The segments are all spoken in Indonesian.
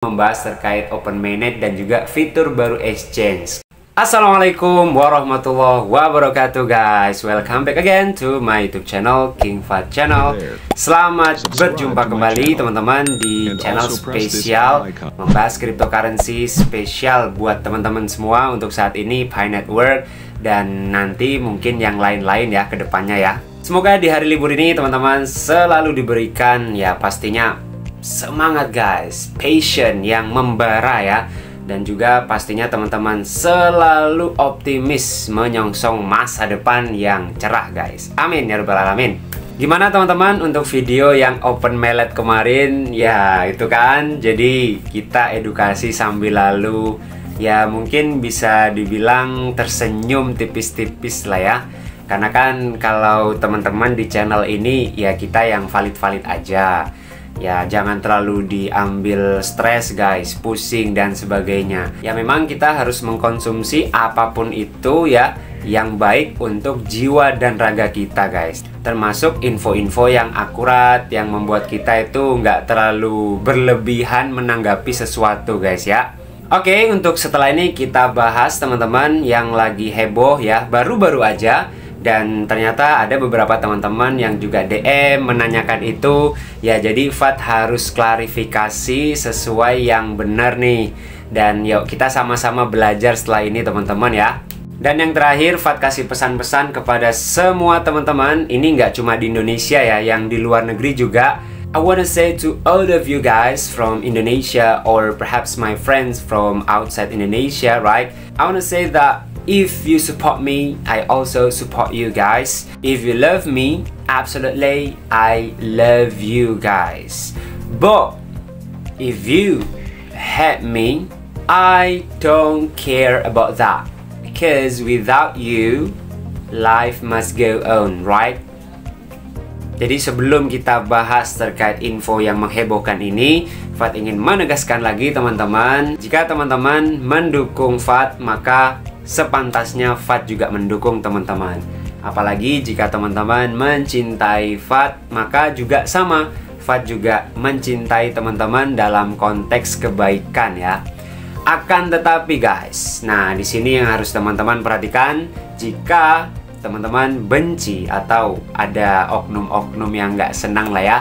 Membahas terkait open mainnet dan juga fitur baru exchange. Assalamualaikum warahmatullahi wabarakatuh guys. Welcome back again to my YouTube channel, King Fahd Channel. Selamat berjumpa kembali teman-teman di channel spesial membahas cryptocurrency spesial buat teman-teman semua untuk saat ini, Pi Network, dan nanti mungkin yang lain-lain ya ke depannya ya. Semoga di hari libur ini teman-teman selalu diberikan ya pastinya semangat guys, passion yang membara ya, dan juga pastinya teman-teman selalu optimis menyongsong masa depan yang cerah guys. Amin ya rabbal alamin. Gimana teman-teman untuk video yang open mainnet kemarin? Ya itu kan, jadi kita edukasi sambil lalu ya mungkin bisa dibilang tersenyum tipis-tipis lah ya. Karena kan kalau teman-teman di channel ini ya kita yang valid-valid aja. Ya jangan terlalu diambil stres guys, pusing dan sebagainya. Ya memang kita harus mengkonsumsi apapun itu ya yang baik untuk jiwa dan raga kita guys. Termasuk info-info yang akurat, yang membuat kita itu nggak terlalu berlebihan menanggapi sesuatu guys ya. Oke, untuk setelah ini kita bahas teman-teman yang lagi heboh ya, baru-baru aja. Dan ternyata ada beberapa teman-teman yang juga DM menanyakan itu. Ya jadi Fahd harus klarifikasi sesuai yang benar nih. Dan yuk kita sama-sama belajar setelah ini teman-teman ya. Dan yang terakhir Fahd kasih pesan-pesan kepada semua teman-teman. Ini nggak cuma di Indonesia ya, yang di luar negeri juga. I wanna say to all of you guys from Indonesia, or perhaps my friends from outside Indonesia, right? I wanna say that if you support me, I also support you guys. If you love me, absolutely, I love you guys. But if you hate me, I don't care about that. Because without you, life must go on, right? Jadi sebelum kita bahas terkait info yang menghebohkan ini, Fahd ingin menegaskan lagi teman-teman, jika teman-teman mendukung Fahd, maka sepantasnya Fahd juga mendukung teman-teman. Apalagi jika teman-teman mencintai Fahd, maka juga sama, Fahd juga mencintai teman-teman dalam konteks kebaikan ya. Akan tetapi guys, nah di sini yang harus teman-teman perhatikan, jika teman-teman benci atau ada oknum-oknum yang nggak senang lah ya.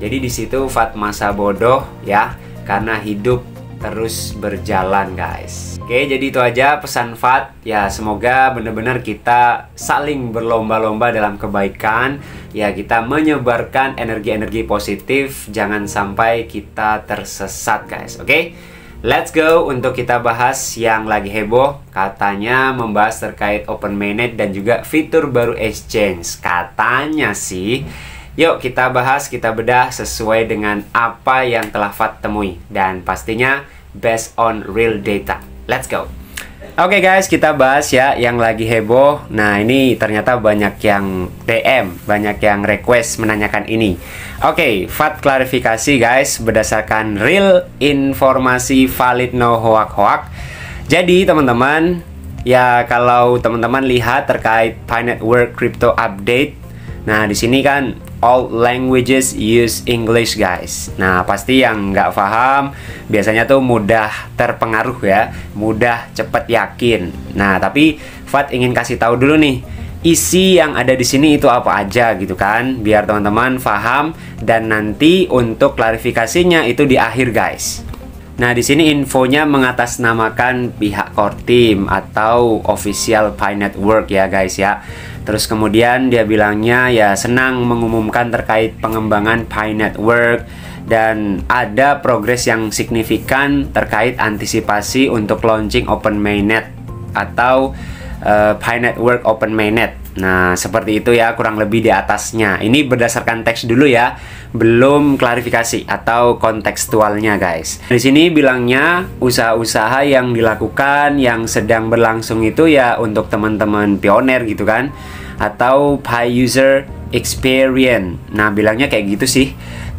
Jadi di situ Fahd masa bodoh ya, karena hidup terus berjalan guys. Oke, jadi itu aja pesan Fahd ya. Semoga benar-benar kita saling berlomba-lomba dalam kebaikan ya, kita menyebarkan energi-energi positif, jangan sampai kita tersesat guys. Oke, let's go untuk kita bahas yang lagi heboh, katanya membahas terkait open mainnet dan juga fitur baru exchange. Katanya sih, yuk kita bahas, kita bedah sesuai dengan apa yang telah Fahd temui, dan pastinya based on real data. Let's go. Oke guys, kita bahas ya yang lagi heboh. Nah ini ternyata banyak yang DM, banyak yang request menanyakan ini. Oke, Fahd klarifikasi guys berdasarkan real informasi, valid, no hoak-hoak. Jadi teman-teman, ya kalau teman-teman lihat terkait Pi Network Crypto Update, nah di sini kan all languages use English guys. Nah pasti yang nggak paham biasanya tuh mudah terpengaruh ya, mudah cepet yakin. Nah tapi Fahd ingin kasih tahu dulu nih, isi yang ada di sini itu apa aja gitu kan, biar teman-teman paham, dan nanti untuk klarifikasinya itu di akhir guys. Nah di sini infonya mengatasnamakan pihak core team atau official Pi Network ya guys ya. Terus kemudian dia bilangnya ya senang mengumumkan terkait pengembangan Pi Network, dan ada progres yang signifikan terkait antisipasi untuk launching open mainnet atau Pi Network open mainnet. Nah seperti itu ya kurang lebih di atasnya. Ini berdasarkan teks dulu ya, belum klarifikasi atau kontekstualnya guys. Di sini bilangnya usaha-usaha yang dilakukan yang sedang berlangsung itu ya untuk teman-teman pioner gitu kan, atau Pi user experience. Nah bilangnya kayak gitu sih.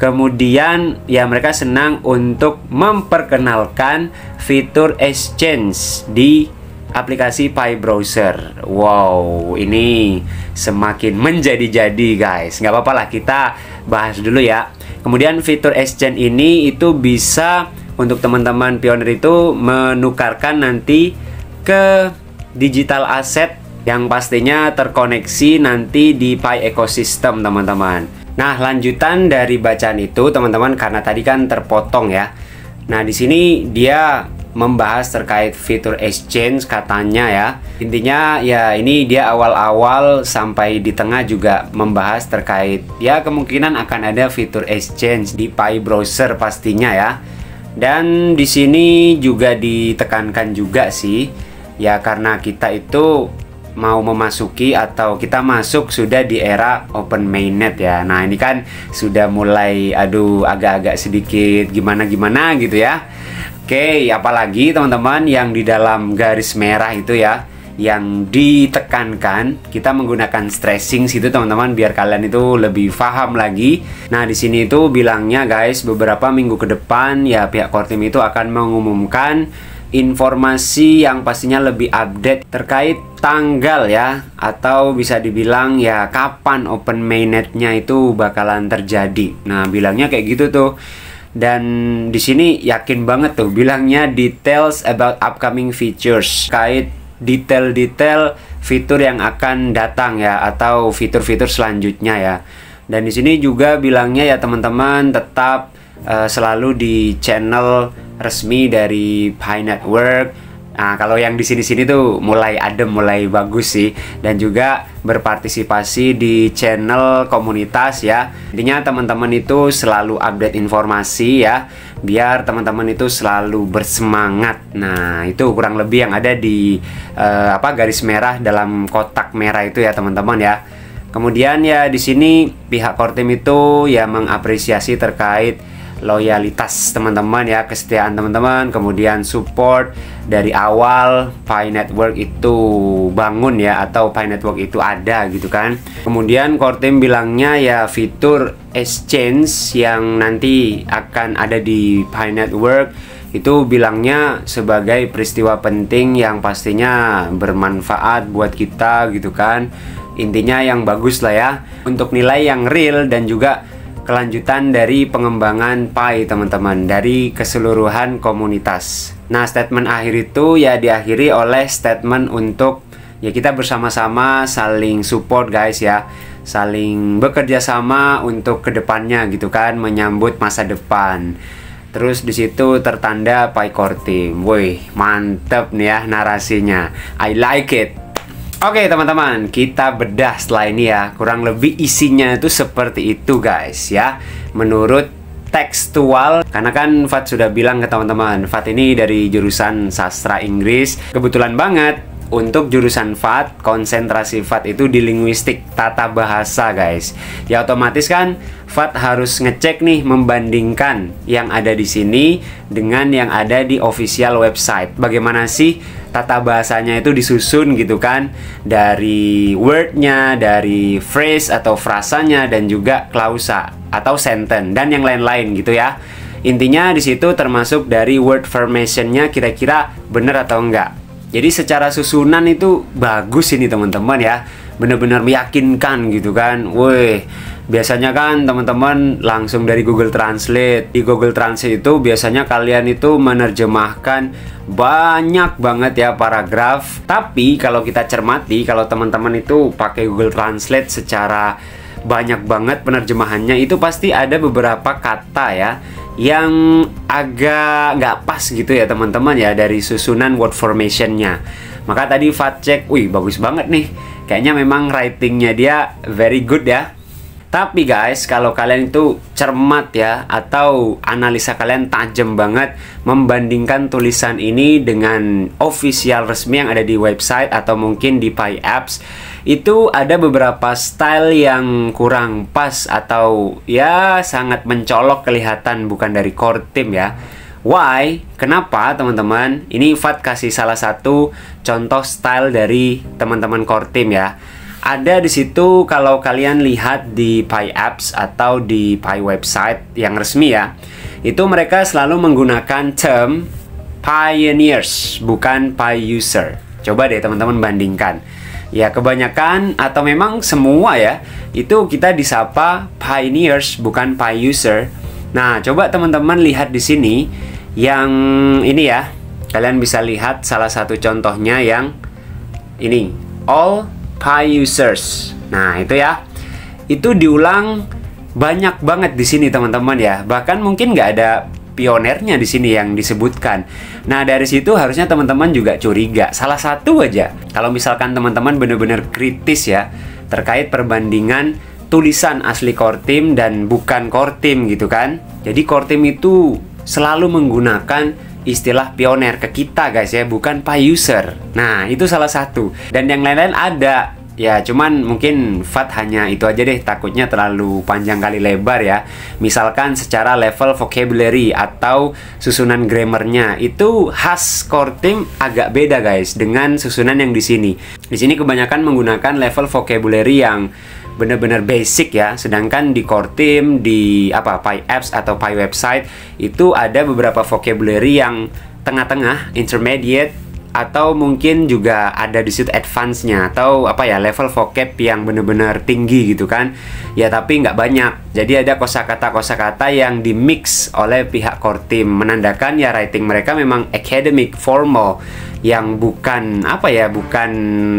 Kemudian ya mereka senang untuk memperkenalkan fitur exchange di aplikasi Pi Browser. Wow, ini semakin menjadi-jadi guys. Nggak apa-apa lah, kita bahas dulu ya. Kemudian fitur exchange ini itu bisa untuk teman-teman pioneer itu menukarkan nanti ke digital asset yang pastinya terkoneksi nanti di Pi ekosistem, teman-teman. Nah, lanjutan dari bacaan itu, teman-teman, karena tadi kan terpotong ya. Nah, di sini dia membahas terkait fitur exchange katanya ya. Intinya ya ini dia awal-awal sampai di tengah juga membahas terkait ya kemungkinan akan ada fitur exchange di Pi browser pastinya ya. Dan di sini juga ditekankan juga sih ya, karena kita itu mau memasuki atau kita masuk sudah di era open mainnet ya. Nah, ini kan sudah mulai agak-agak sedikit gimana-gimana gitu ya. Oke, apalagi teman-teman yang di dalam garis merah itu ya, yang ditekankan kita menggunakan stressing situ teman-teman, biar kalian itu lebih paham lagi. Nah, di sini itu bilangnya guys, beberapa minggu ke depan ya pihak core team itu akan mengumumkan informasi yang pastinya lebih update terkait tanggal ya, atau bisa dibilang ya kapan open mainnetnya itu bakalan terjadi. Nah, bilangnya kayak gitu tuh. Dan di sini yakin banget tuh bilangnya details about upcoming features, kait detail-detail fitur yang akan datang ya, atau fitur-fitur selanjutnya ya. Dan di sini juga bilangnya ya teman-teman tetap selalu di channel resmi dari Pi Network. Nah, kalau yang di sini-sini tuh mulai adem, mulai bagus sih, dan juga berpartisipasi di channel komunitas ya. Intinya teman-teman itu selalu update informasi ya, biar teman-teman itu selalu bersemangat. Nah, itu kurang lebih yang ada di garis merah dalam kotak merah itu ya teman-teman ya. Kemudian ya di sini pihak core team itu ya mengapresiasi terkait loyalitas teman-teman ya, kesetiaan teman-teman, kemudian support dari awal Pi Network itu bangun ya, atau Pi Network itu ada gitu kan. Kemudian core team bilangnya ya fitur exchange yang nanti akan ada di Pi Network itu bilangnya sebagai peristiwa penting yang pastinya bermanfaat buat kita gitu kan. Intinya yang bagus lah ya, untuk nilai yang real dan juga kelanjutan dari pengembangan Pi teman-teman, dari keseluruhan komunitas. Nah, statement akhir itu ya diakhiri oleh statement untuk ya kita bersama-sama saling support guys ya, saling bekerja sama untuk kedepannya gitu kan, menyambut masa depan. Terus di situ tertanda Pi Core Team. Wih, mantep nih ya narasinya, I like it. Oke teman-teman, kita bedah setelah ini ya. Kurang lebih isinya itu seperti itu guys ya, menurut tekstual. Karena kan Fat sudah bilang ke teman-teman, Fat ini dari jurusan sastra Inggris. Kebetulan banget untuk jurusan Fat, konsentrasi Fat itu di linguistik tata bahasa guys. Ya otomatis kan Fat harus ngecek nih, membandingkan yang ada di sini dengan yang ada di official website. Bagaimana sih tata bahasanya itu disusun gitu kan, dari wordnya, dari phrase atau frasanya, dan juga klausa atau sentence dan yang lain-lain gitu ya. Intinya di situ termasuk dari word formationnya kira-kira bener atau enggak. Jadi secara susunan itu bagus ini teman-teman ya, bener-bener meyakinkan gitu kan. Woi, biasanya kan teman-teman langsung dari Google Translate. Di Google Translate itu biasanya kalian itu menerjemahkan banyak banget ya paragraf. Tapi kalau kita cermati, kalau teman-teman itu pakai Google Translate secara banyak banget penerjemahannya, itu pasti ada beberapa kata ya yang agak nggak pas gitu ya teman-teman ya, dari susunan word formationnya. Maka tadi Fat cek, wih bagus banget nih, kayaknya memang writingnya dia very good ya. Tapi guys, kalau kalian itu cermat ya, atau analisa kalian tajam banget membandingkan tulisan ini dengan official resmi yang ada di website atau mungkin di Pi Apps, itu ada beberapa style yang kurang pas atau ya sangat mencolok kelihatan bukan dari core team ya. Why? Kenapa teman-teman? Ini Fat kasih salah satu contoh style dari teman-teman core team ya. Ada di situ kalau kalian lihat di Pi Apps atau di Pi website yang resmi ya, itu mereka selalu menggunakan term pioneers, bukan Pi user. Coba deh teman-teman bandingkan. Ya kebanyakan atau memang semua ya, itu kita disapa pioneers bukan Pi user. Nah, coba teman-teman lihat di sini Yang ini ya, kalian bisa lihat salah satu contohnya yang ini, all Pi users. Nah, itu ya. Itu diulang banyak banget di sini teman-teman ya. Bahkan mungkin nggak ada pionernya di sini yang disebutkan. Nah, dari situ harusnya teman-teman juga curiga. Salah satu aja. Kalau misalkan teman-teman benar-benar kritis ya terkait perbandingan tulisan asli core team dan bukan core team gitu kan. Jadi core team itu selalu menggunakan istilah pioner ke kita guys ya, bukan Pi user. Nah, itu salah satu. Dan yang lain-lain ada. Ya, cuman mungkin Fat hanya itu aja deh, takutnya terlalu panjang kali lebar ya. Misalkan secara level vocabulary atau susunan grammarnya itu khas core team agak beda guys dengan susunan yang di sini. Di sini kebanyakan menggunakan level vocabulary yang benar-benar basic ya, sedangkan di core team, di Pi apps atau Pi website itu ada beberapa vocabulary yang tengah-tengah, intermediate, atau mungkin juga ada di situ advance-nya atau level vocab yang benar-benar tinggi gitu kan ya, tapi nggak banyak. Jadi ada kosakata yang dimix oleh pihak core team, menandakan ya writing mereka memang academic, formal, yang bukan bukan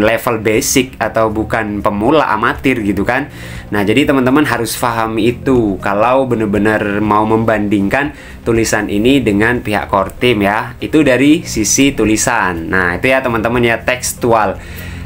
level basic atau bukan pemula, amatir gitu kan. Nah, jadi teman-teman harus paham itu kalau benar-benar mau membandingkan tulisan ini dengan pihak core team ya. Itu dari sisi tulisan. Nah, itu ya teman-teman ya, tekstual.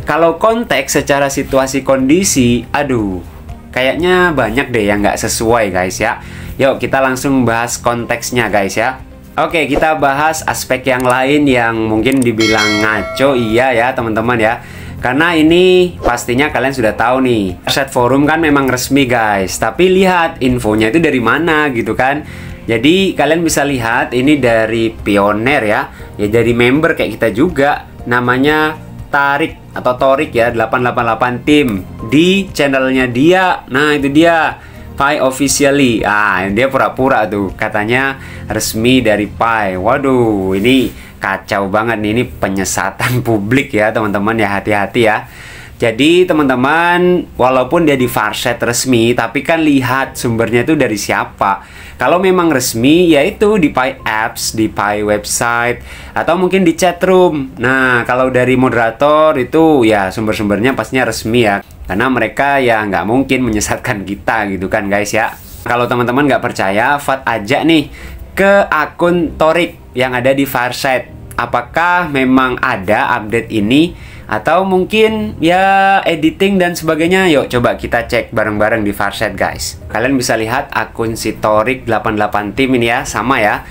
Kalau konteks secara situasi kondisi, aduh, kayaknya banyak deh yang nggak sesuai guys ya. Yuk kita langsung bahas konteksnya guys ya. Oke, kita bahas aspek yang lain yang mungkin dibilang ngaco, iya ya teman-teman ya. Karena ini pastinya kalian sudah tahu nih, Farset Forum kan memang resmi guys. Tapi lihat infonya itu dari mana gitu kan. Jadi kalian bisa lihat ini dari pioner ya. Ya dari member kayak kita juga. Namanya Tarik atau Torik ya, 888 tim. Di channelnya dia. Nah itu dia, Pi officially. Dia pura-pura tuh katanya resmi dari Pi. Waduh, ini kacau banget nih, ini penyesatan publik ya teman-teman ya, hati-hati ya. Jadi teman-teman, walaupun dia di Farset resmi, tapi kan lihat sumbernya itu dari siapa. Kalau memang resmi, yaitu di Pi apps, di Pi website, atau mungkin di chatroom. Nah, kalau dari moderator itu ya sumber-sumbernya pastinya resmi ya. Karena mereka ya nggak mungkin menyesatkan kita gitu kan guys ya. Kalau teman-teman nggak percaya, Fat aja nih ke akun Torik yang ada di Farset. Apakah memang ada update ini atau mungkin ya editing dan sebagainya? Yuk coba kita cek bareng-bareng di Farset guys. Kalian bisa lihat akun si Torik 88 tim ini ya, sama ya.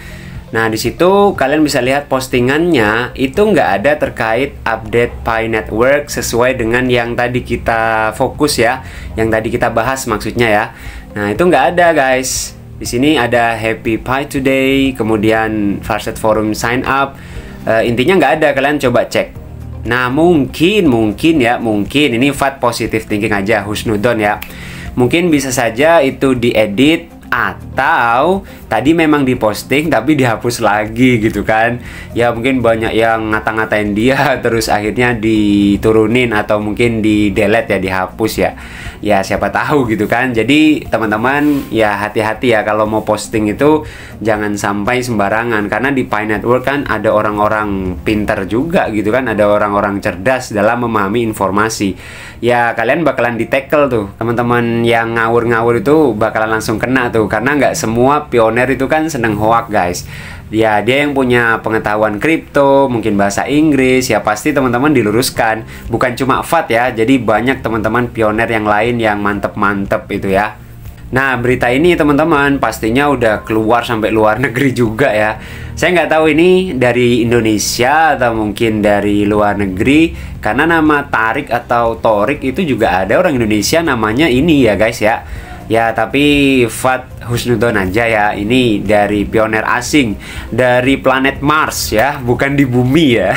Nah, di situ kalian bisa lihat postingannya itu nggak ada terkait update Pi Network sesuai dengan yang tadi kita fokus ya, yang tadi kita bahas maksudnya ya. Nah, itu nggak ada guys. Di sini ada Happy Pi Today, kemudian Farset Forum sign up. Intinya nggak ada, kalian coba cek. Nah, mungkin ini Fat positive thinking aja, husnudon ya. Mungkin bisa saja itu diedit atau tadi memang diposting tapi dihapus lagi gitu kan. Ya mungkin banyak yang ngata-ngatain dia terus akhirnya diturunin atau mungkin di delete ya, dihapus ya. Ya siapa tahu gitu kan. Jadi teman-teman ya hati-hati ya kalau mau posting itu, jangan sampai sembarangan. Karena di Pi Network kan ada orang-orang pintar juga gitu kan, ada orang-orang cerdas dalam memahami informasi. Ya kalian bakalan di-tackle tuh, teman-teman yang ngawur-ngawur itu bakalan langsung kena tuh. Karena nggak semua pioner itu kan seneng hoak guys. Ya dia yang punya pengetahuan kripto, mungkin bahasa Inggris, ya pasti teman-teman diluruskan. Bukan cuma Fat ya, jadi banyak teman-teman pioner yang lain yang mantep-mantep itu ya. Nah, berita ini teman-teman pastinya udah keluar sampai luar negeri juga ya. Saya nggak tahu ini dari Indonesia atau mungkin dari luar negeri, karena nama Tarik atau Torik itu juga ada orang Indonesia namanya ini ya guys ya. Ya tapi Fat husnudon aja ya, ini dari pioner asing, dari planet Mars ya, bukan di bumi ya.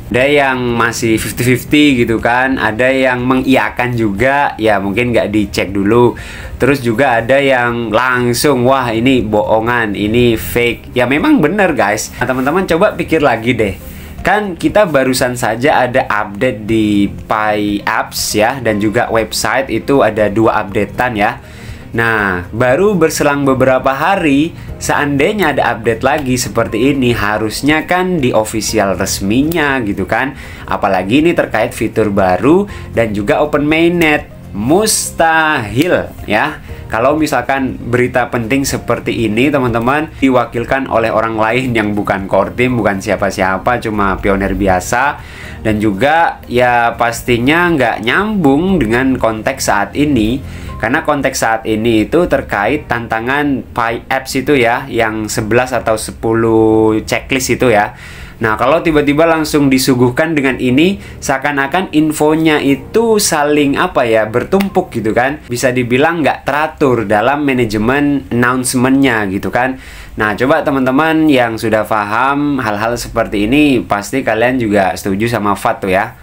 Ada yang masih 50-50 gitu kan, ada yang mengiyakan juga, ya mungkin nggak dicek dulu. Terus juga ada yang langsung, wah ini bohongan, ini fake. Ya memang bener guys. Nah teman-teman coba pikir lagi deh. Kan kita barusan saja ada update di Pi apps ya, dan juga website itu ada 2 updatean ya. Nah, baru berselang beberapa hari seandainya ada update lagi seperti ini, harusnya kan di official resminya gitu kan. Apalagi ini terkait fitur baru dan juga open mainnet. Mustahil ya kalau misalkan berita penting seperti ini teman-teman diwakilkan oleh orang lain yang bukan core team, bukan siapa-siapa, cuma pionir biasa. Dan juga ya pastinya nggak nyambung dengan konteks saat ini. Karena konteks saat ini itu terkait tantangan Pi Apps itu ya, yang 11 atau 10 checklist itu ya. Nah, kalau tiba-tiba langsung disuguhkan dengan ini, seakan-akan infonya itu saling bertumpuk gitu kan. Bisa dibilang nggak teratur dalam manajemen announcement-nya gitu kan. Nah, coba teman-teman yang sudah paham hal-hal seperti ini, pasti kalian juga setuju sama Fat tuh ya.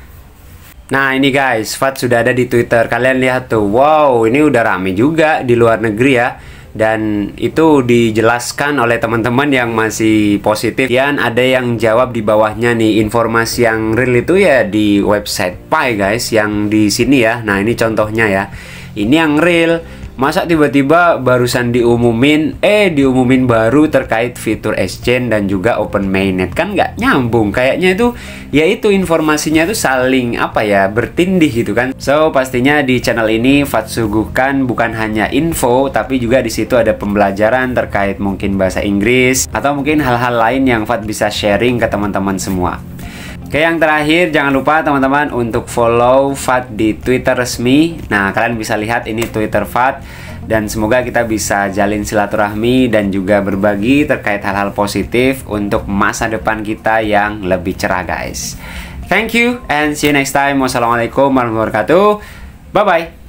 Nah ini guys, Fat sudah ada di Twitter. Kalian lihat tuh, wow ini udah rame juga di luar negeri ya. Dan itu dijelaskan oleh teman-teman yang masih positif. Dan ada yang jawab di bawahnya nih, informasi yang real itu ya di website Pi guys, yang di sini ya. Nah ini contohnya ya, ini yang real. Masa tiba-tiba barusan diumumin baru terkait fitur exchange dan juga open mainnet, kan nggak nyambung. Kayaknya itu ya itu informasinya itu saling bertindih gitu kan. So pastinya di channel ini Fat suguhkan bukan hanya info, tapi juga di situ ada pembelajaran terkait mungkin bahasa Inggris atau mungkin hal-hal lain yang Fat bisa sharing ke teman-teman semua. Oke, yang terakhir jangan lupa teman-teman untuk follow Fat di Twitter resmi. Nah, kalian bisa lihat ini Twitter Fat. Dan semoga kita bisa jalin silaturahmi dan juga berbagi terkait hal-hal positif untuk masa depan kita yang lebih cerah guys. Thank you and see you next time. Wassalamualaikum warahmatullahi wabarakatuh. Bye-bye.